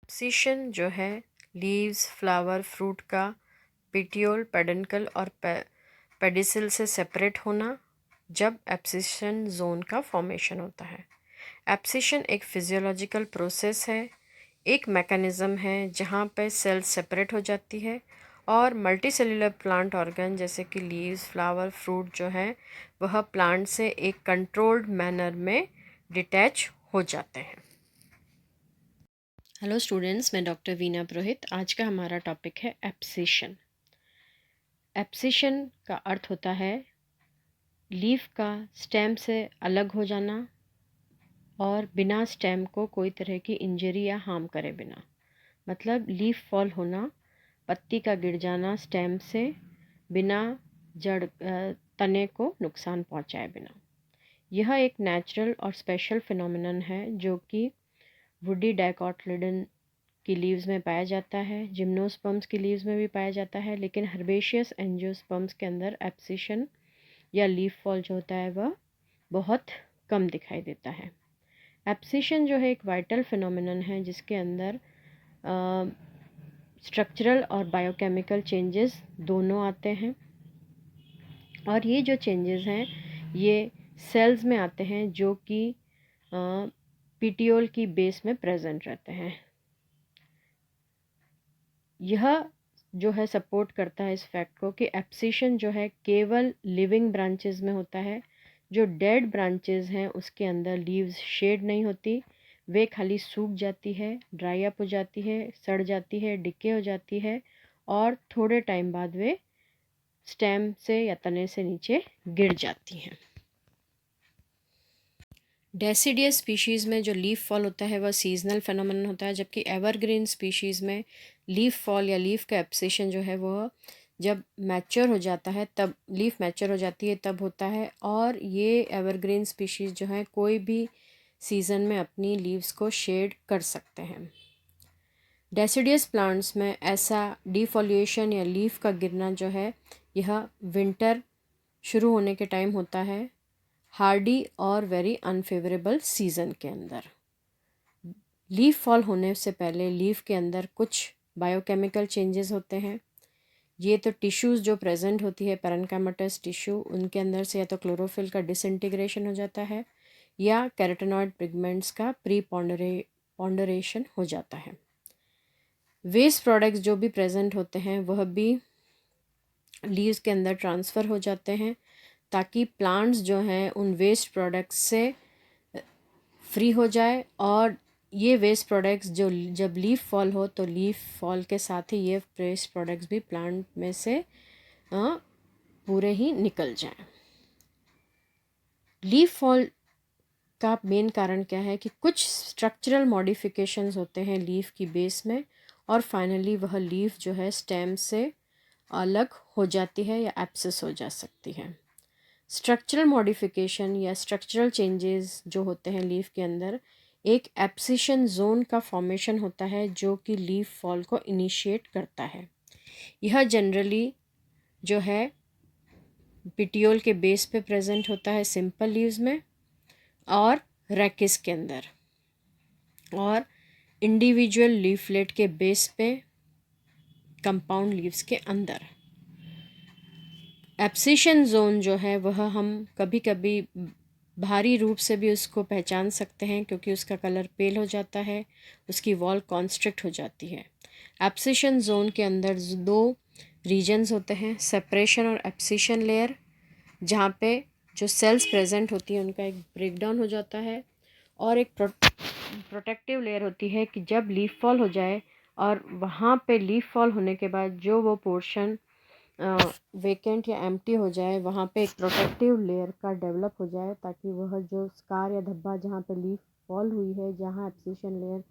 Abscission जो है leaves, flower, fruit का पिटियोल, पेडुंकल और पेडिसिल से सेपरेट होना जब एब्सिशन जोन का फॉर्मेशन होता है। एब्सिशन एक फिजियोलॉजिकल प्रोसेस है, एक मैकेनिज़्म है जहाँ पे सेल सेपरेट हो जाती है और मल्टी सेलुलर प्लांट ऑर्गन जैसे कि लीव्स, फ्लावर, फ्रूट जो है वह प्लांट से एक कंट्रोल्ड मैनर में डिटैच हो जाते हैं। हेलो स्टूडेंट्स, मैं डॉक्टर वीना पुरोहित। आज का हमारा टॉपिक है एब्सिशन। एब्सिशन का अर्थ होता है लीफ का स्टेम से अलग हो जाना और बिना स्टेम को कोई तरह की इंजरी या हार्म करे बिना, मतलब लीफ फॉल होना, पत्ती का गिर जाना स्टेम से बिना तने को नुकसान पहुंचाए बिना। यह एक नेचुरल और स्पेशल फिनोमिनन है जो कि वुडी डाइकोटिलेडन की लीव्स में पाया जाता है, जिम्नोस्पर्म्स की लीव्स में भी पाया जाता है, लेकिन हर्बेशियस एंजियोस्पर्म्स के अंदर एब्सिशन या लीफ फॉल जो होता है वह बहुत कम दिखाई देता है। एब्सिशन जो है एक वाइटल फिनोमिनन है जिसके अंदर स्ट्रक्चरल और बायोकेमिकल चेंजेस दोनों आते हैं, और ये जो चेंजेस हैं ये सेल्स में आते हैं जो कि पीटियोल की बेस में प्रेजेंट रहते हैं। यह जो है सपोर्ट करता है इस फैक्ट को कि एब्सिशन जो है केवल लिविंग ब्रांचेस में होता है। जो डेड ब्रांचेस हैं उसके अंदर लीव्स शेड नहीं होती, वे खाली सूख जाती है, ड्राई अप हो जाती है, सड़ जाती है, डिके हो जाती है और थोड़े टाइम बाद वे स्टेम से या तने से नीचे गिर जाती हैं। डेसिडियस स्पीशीज़ में जो लीफ फॉल होता है वह सीजनल फेनोमेनन होता है, जबकि एवरग्रीन स्पीशीज़ में लीफ फॉल या लीफ का एब्सिशन जो है वह जब मैच्योर हो जाता है, तब लीफ मैच्योर हो जाती है तब होता है। और ये एवरग्रीन स्पीशीज़ जो है कोई भी सीज़न में अपनी लीव्स को शेड कर सकते हैं। डेसिडियस प्लांट्स में ऐसा डिफोलिएशन या लीफ का गिरना जो है यह विंटर शुरू होने के टाइम होता है, हार्डी और वेरी अनफेवरेबल सीज़न के अंदर। लीफ फॉल होने से पहले लीफ के अंदर कुछ बायोकेमिकल चेंजेस होते हैं। ये तो टिश्यूज़ जो प्रेजेंट होती है पैरेन्काइमोटस टिश्यू, उनके अंदर से या तो क्लोरोफिल का डिसइंटीग्रेशन हो जाता है या कैरोटिनॉइड पिगमेंट्स का पॉन्डरेशन हो जाता है। वेस्ट प्रोडक्ट्स जो भी प्रेजेंट होते हैं वह भी लीव्स के अंदर ट्रांसफ़र हो जाते हैं ताकि प्लांट्स जो हैं उन वेस्ट प्रोडक्ट्स से फ्री हो जाए। और ये वेस्ट प्रोडक्ट्स जो जब लीफ फॉल हो तो लीफ फॉल के साथ ही ये वेस्ट प्रोडक्ट्स भी प्लांट में से पूरे ही निकल जाएं। लीफ फॉल का मेन कारण क्या है कि कुछ स्ट्रक्चरल मॉडिफिकेशंस होते हैं लीफ की बेस में और फाइनली वह लीफ जो है स्टेम से अलग हो जाती है या एब्सेस हो जा सकती है। स्ट्रक्चरल मॉडिफिकेशन या स्ट्रक्चरल चेंजेस जो होते हैं लीफ के अंदर, एक एब्सिशन जोन का फॉर्मेशन होता है जो कि लीफ फॉल को इनिशिएट करता है। यह जनरली जो है पिटियोल के बेस पे प्रेजेंट होता है सिंपल लीव्स में और रैकिस के अंदर, और इंडिविजुअल लीफलेट के बेस पे कंपाउंड लीव्स के अंदर। एब्सिशन जोन जो है वह हम कभी कभी भारी रूप से भी उसको पहचान सकते हैं क्योंकि उसका कलर पेल हो जाता है, उसकी वॉल कॉन्स्ट्रिक्ट हो जाती है। एब्सिशन जोन के अंदर दो रीजन्स होते हैं, सेपरेशन और एब्सिशन लेयर, जहाँ पे जो सेल्स प्रेजेंट होती हैं उनका एक ब्रेकडाउन हो जाता है, और एक प्रोटेक्टिव लेयर होती है कि जब लीफ फॉल हो जाए और वहाँ पे लीफ फॉल होने के बाद जो वो पोर्शन वेकेंट या एम्प्टी हो जाए वहाँ पे एक प्रोटेक्टिव लेयर का डेवलप हो जाए ताकि वह जो स्कार या धब्बा जहाँ पे लीफ फॉल हुई है, जहाँ एब्सिशन लेयर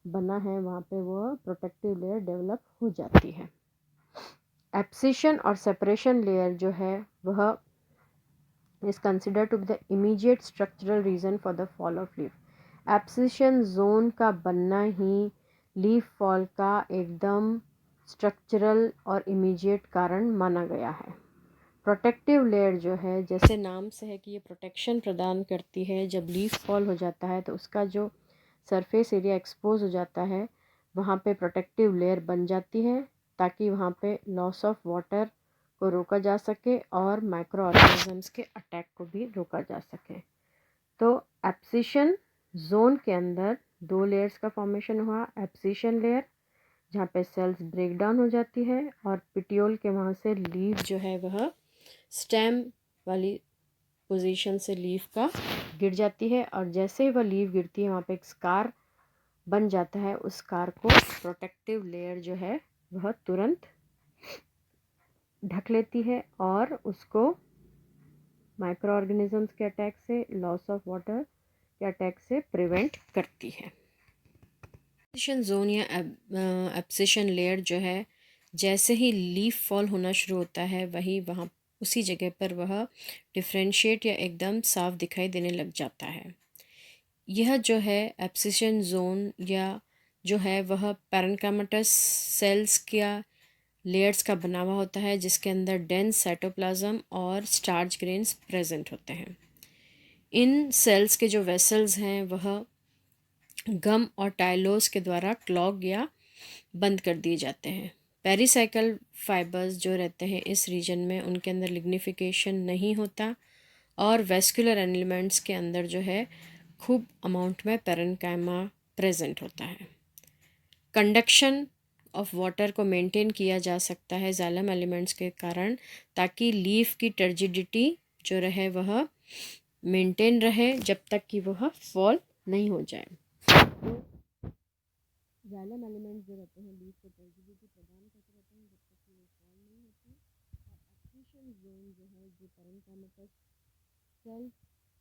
बना है, वहाँ पे वह प्रोटेक्टिव लेयर डेवलप हो जाती है। एब्सिशन और सेपरेशन लेयर जो है वह is considered to be the immediate structural reason for the fall of leaf. Abscission zone का बनना ही लीफ फॉल का एकदम स्ट्रक्चरल और इमीडिएट कारण माना गया है। प्रोटेक्टिव लेयर जो है, जैसे नाम से है कि ये प्रोटेक्शन प्रदान करती है, जब लीफ फॉल हो जाता है तो उसका जो सरफेस एरिया एक्सपोज हो जाता है वहाँ पे प्रोटेक्टिव लेयर बन जाती है ताकि वहाँ पे लॉस ऑफ वाटर को रोका जा सके और माइक्रो ऑर्गेनिजम्स के अटैक को भी रोका जा सके। तो एब्सिशन जोन के अंदर 2 लेयर्स का फॉर्मेशन हुआ। एब्सिशन लेयर जहाँ पे सेल्स ब्रेक डाउन हो जाती है और पिटियोल के वहाँ से लीफ जो है वह स्टेम वाली पोजीशन से लीफ का गिर जाती है और जैसे ही वह लीफ गिरती है वहाँ पे एक स्कार बन जाता है। उस स्कार को प्रोटेक्टिव लेयर जो है वह तुरंत ढक लेती है और उसको माइक्रो ऑर्गेनिजम्स के अटैक से, लॉस ऑफ वाटर के अटैक से प्रिवेंट करती है। एब्सिशन जोन या एब्सिशन लेयर जो है जैसे ही लीफ फॉल होना शुरू होता है वही वहाँ उसी जगह पर वह डिफ्रेंशिएट या एकदम साफ दिखाई देने लग जाता है। यह जो है एब्सिशन जोन या जो है वह पैरेन्काइमेटस सेल्स का लेयर्स का बना हुआ होता है जिसके अंदर डेंस साइटोप्लाज्म और स्टार्च ग्रेन्स प्रेजेंट होते हैं। इन सेल्स के जो वेसल्स हैं वह गम और टाइलोस के द्वारा क्लॉग या बंद कर दिए जाते हैं। पेरिसाइकल फाइबर्स जो रहते हैं इस रीजन में उनके अंदर लिग्निफिकेशन नहीं होता और वेस्कुलर एलिमेंट्स के अंदर जो है खूब अमाउंट में पेरेन्काइमा प्रेजेंट होता है। कंडक्शन ऑफ वाटर को मेंटेन किया जा सकता है जाइलम एलिमेंट्स के कारण ताकि लीफ की टर्जिडिटी जो रहे वह मेंटेन रहे जब तक कि वह फॉल नहीं हो जाए। तो जाइलम एलिमेंट्स जो रहते हैं लीफ को टर्जिडिटी प्रदान करते रहते हैं जब तक कि वो फॉल नहीं होते। और एब्सिशन जोन जो है जो पैरेन्काइमेटस सेल्स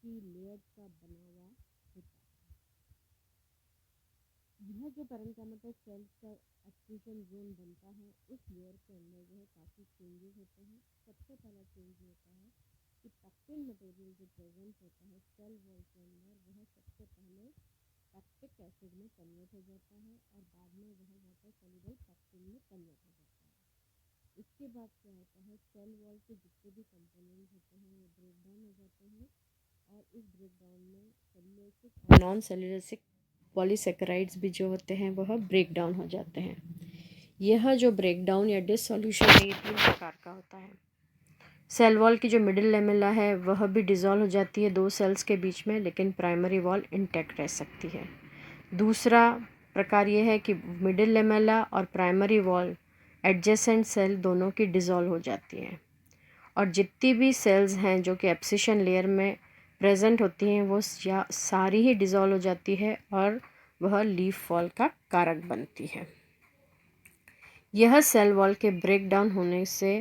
की लेयर का बना हुआ होता है। यह जो पैरेन्काइमेटस सेल्स का एब्सिशन जोन बनता है इस लेयर के अंदर जो है काफ़ी चेंजेस होते हैं। सबसे पहला चेंज होता है कि पैक्टिन मटेरियल जो प्रेजेंट होता है सेल वॉल के अंदर वह सबसे पहले पैक्टिक एसिड में कन्वर्ट हो जाता है और बाद में वह वाटर सॉल्युबल पैक्टिन में कन्वर्ट हो जाता है। इसके बाद क्या होता है सेल वॉल के जितने भी कंपोनेंट्स होते हैं वो ब्रेक डाउन हो जाते हैं और इस ब्रेक डाउन में सेलुलोसिक और नॉन सेलुलोसिक पॉलीसेकेराइड्स भी जो होते हैं वह ब्रेक डाउन हो जाते हैं। यह जो ब्रेक डाउन या डिसॉल्यूशन है ये 3 प्रकार का होता है। सेल वॉल की जो मिडिल लेमेला है वह भी डिज़ोल्व हो जाती है 2 सेल्स के बीच में लेकिन प्राइमरी वॉल इंटैक्ट रह सकती है। दूसरा प्रकार ये है कि मिडिल लेमेला और प्राइमरी वॉल एडजेसेंट सेल दोनों की डिज़ोल्व हो जाती हैं और जितनी भी सेल्स हैं जो कि एब्सिशन लेयर में प्रेजेंट होती हैं वो सारी ही डिज़ोल्व हो जाती है और वह लीफ फॉल का कारक बनती है। यह सेल वॉल के ब्रेक डाउन होने से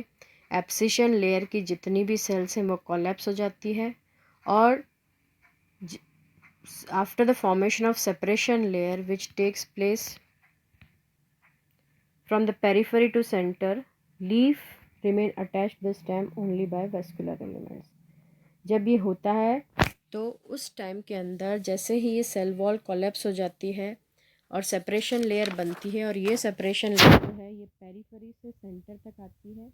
एब्सिशन लेयर की जितनी भी सेल्स हैं वो कोलैप्स हो जाती है और after the formation of separation layer which takes place from the periphery to centre leaf remain attached the stem only by vascular elements. जब ये होता है तो उस टाइम के अंदर जैसे ही ये सेल वॉल कोलैप्स हो जाती है और सेपरेशन लेयर बनती है और ये सेपरेशन लेयर जो है ये पेरिफेरी से सेंटर तक आती है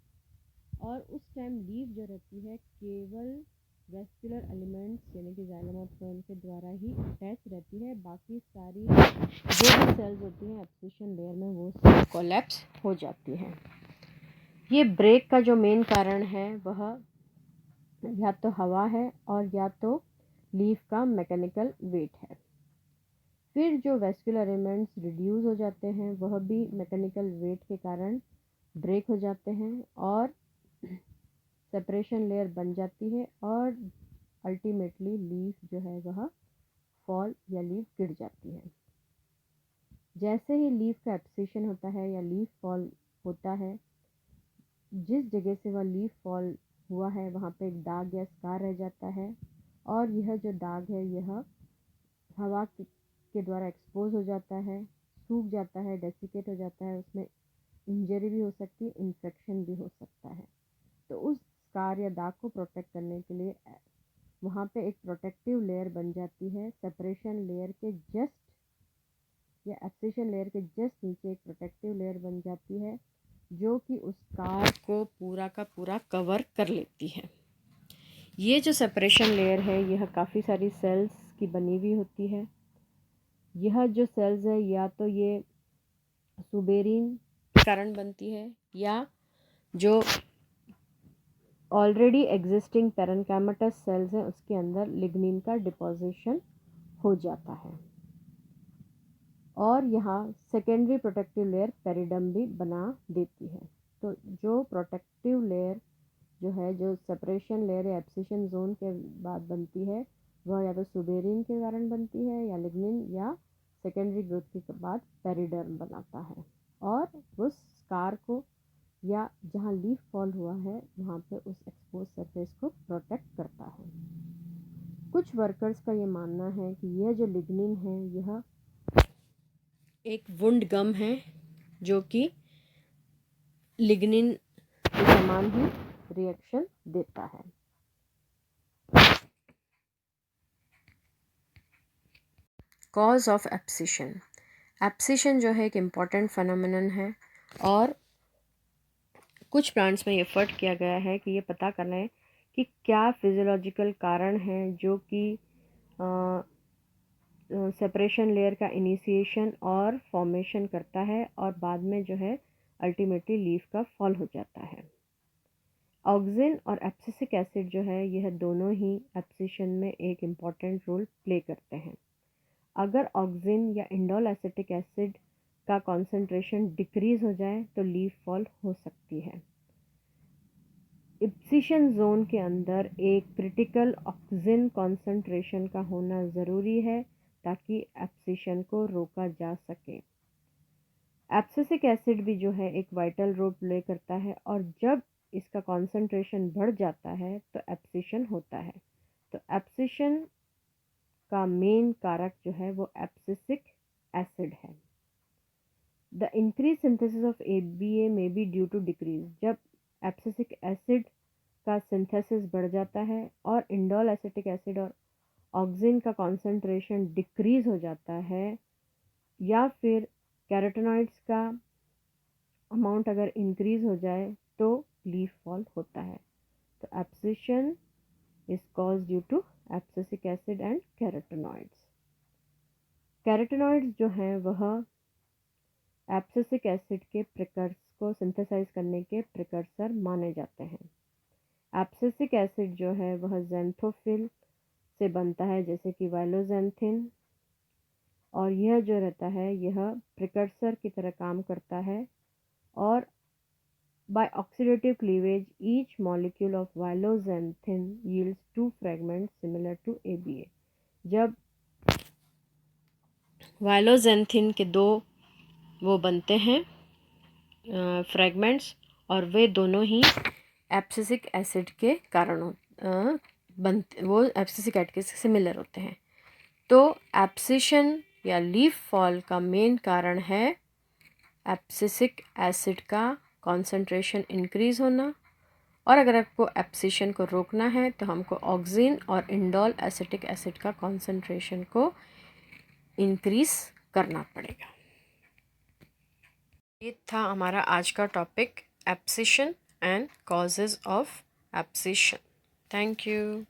और उस टाइम लीफ जो रहती है केवल वेस्कुलर एलिमेंट्स यानी कि जाइलम और फ्लोएम के द्वारा ही अटैच रहती है। बाकी सारी जो भी सेल्स होती हैं एब्सिशन लेयर में वो सब कोलैप्स हो जाती हैं। ये ब्रेक का जो मेन कारण है वह या तो हवा है और या तो लीफ का मैकेनिकल वेट है। फिर जो वेस्कुलर एलिमेंट्स रिड्यूस हो जाते हैं वह भी मैकेनिकल वेट के कारण ब्रेक हो जाते हैं और सेपरेशन लेयर बन जाती है और अल्टीमेटली लीफ जो है वह फॉल या लीफ गिर जाती है। जैसे ही लीफ का एब्सिशन होता है या लीफ फॉल होता है जिस जगह से वह लीफ फॉल हुआ है वहाँ पे एक दाग या स्कार रह जाता है और यह जो दाग है यह हवा के द्वारा एक्सपोज हो जाता है, सूख जाता है, डेसिकेट हो जाता है, उसमें इंजरी भी हो सकती है, इन्फेक्शन भी हो सकता है। तो उस स्कार या दाग को प्रोटेक्ट करने के लिए वहाँ पे एक प्रोटेक्टिव लेयर बन जाती है। सेपरेशन लेयर के जस्ट या एब्सिशन लेयर के जस्ट नीचे एक प्रोटेक्टिव लेयर बन जाती है जो कि उस स्कार को पूरा का पूरा कवर कर लेती है। ये जो सेपरेशन लेयर है यह काफ़ी सारी सेल्स की बनी हुई होती है। यह जो सेल्स है या तो ये सुबेरिन के कारण बनती है, या जो ऑलरेडी एग्जिस्टिंग पैरेन्काइमेटस सेल्स हैं उसके अंदर लिग्निन का डिपोजिशन हो जाता है। और यहाँ सेकेंडरी प्रोटेक्टिव लेयर पेरिडम भी बना देती है। तो जो प्रोटेक्टिव लेयर जो है, जो सेपरेशन लेयर या एब्सिशन जोन के बाद बनती है, वह या तो सुबेरिन के कारण बनती है या लिग्निन, या सेकेंडरी ग्रोथ के बाद पेरिडर्म बनाता है और उस स्कार को या जहाँ लीफ फॉल हुआ है वहाँ पे उस एक्सपोज सरफेस को प्रोटेक्ट करता है। कुछ वर्कर्स का ये मानना है कि यह जो लिग्निन है यह एक वुंड गम है जो कि लिग्निन के समान ही रिएक्शन देता है। Cause of abscission. एब्सिशन जो है एक इम्पॉर्टेंट फेनोमेनन है और कुछ प्लांट्स में ये एफर्ट किया गया है कि ये पता करना है कि क्या फिजियोलॉजिकल कारण है जो कि सेपरेशन लेयर का इनिशिएशन और फॉर्मेशन करता है और बाद में जो है अल्टीमेटली लीफ का फॉल हो जाता है। ऑक्सिन और एब्सिसिक एसिड जो है यह दोनों ही एब्सिशन में एक इम्पॉर्टेंट रोल प्ले करते हैं। अगर ऑक्सिन या इंडोल एसिटिक एसिड का कॉन्सेंट्रेशन डिक्रीज हो जाए तो लीफ फॉल हो सकती है। एब्सिशन जोन के अंदर एक क्रिटिकल ऑक्सिन कॉन्सेंट्रेशन का होना ज़रूरी है ताकि एब्सिशन को रोका जा सके। एब्सिसिक एसिड भी जो है एक वाइटल रोल प्ले करता है और जब इसका कॉन्सेंट्रेशन बढ़ जाता है तो एब्सिशन होता है। तो एब्सिशन का मेन कारक जो है वो एब्सिसिक एसिड है। The increase synthesis of ABA may be due to decrease. जब एब्सिसिक एसिड का सिंथेसिस बढ़ जाता है और इंडोल एसिटिक एसिड और ऑक्सिन का कॉन्सेंट्रेशन डिक्रीज हो जाता है, या फिर कैरोटेनॉइड्स का अमाउंट अगर इंक्रीज हो जाए तो लीफ फॉल होता है। तो abscission is cause due to abscisic acid and carotenoids. Carotenoids जो हैं वह एब्सिसिक एसिड के प्रिकर्स को सिंथेसाइज करने के प्रिकर्सर माने जाते हैं। एब्सिसिक एसिड जो है वह ज़ैंथोफिल से बनता है जैसे कि वाइलोजेंथिन, और यह जो रहता है यह प्रिकर्सर की तरह काम करता है और by oxidative cleavage each molecule of viloxanthin yields two fragments similar to ABA। जब वाइलोजेंथिन के दो वो बनते हैं फ्रैगमेंट्स और वे दोनों ही एब्सिसिक एसिड के कारण बनते, वो एब्सिसिक एसिड के सिमिलर होते हैं। तो एब्सिशन या लीफ फॉल का मेन कारण है एब्सिसिक एसिड का कॉन्सेंट्रेशन इंक्रीज होना, और अगर आपको एब्सिशन को रोकना है तो हमको ऑक्सिन और इंडोल एसिटिक एसिड का कॉन्सेंट्रेशन को इंक्रीज करना पड़ेगा। ये था हमारा आज का topic abscission and causes of abscission. Thank you.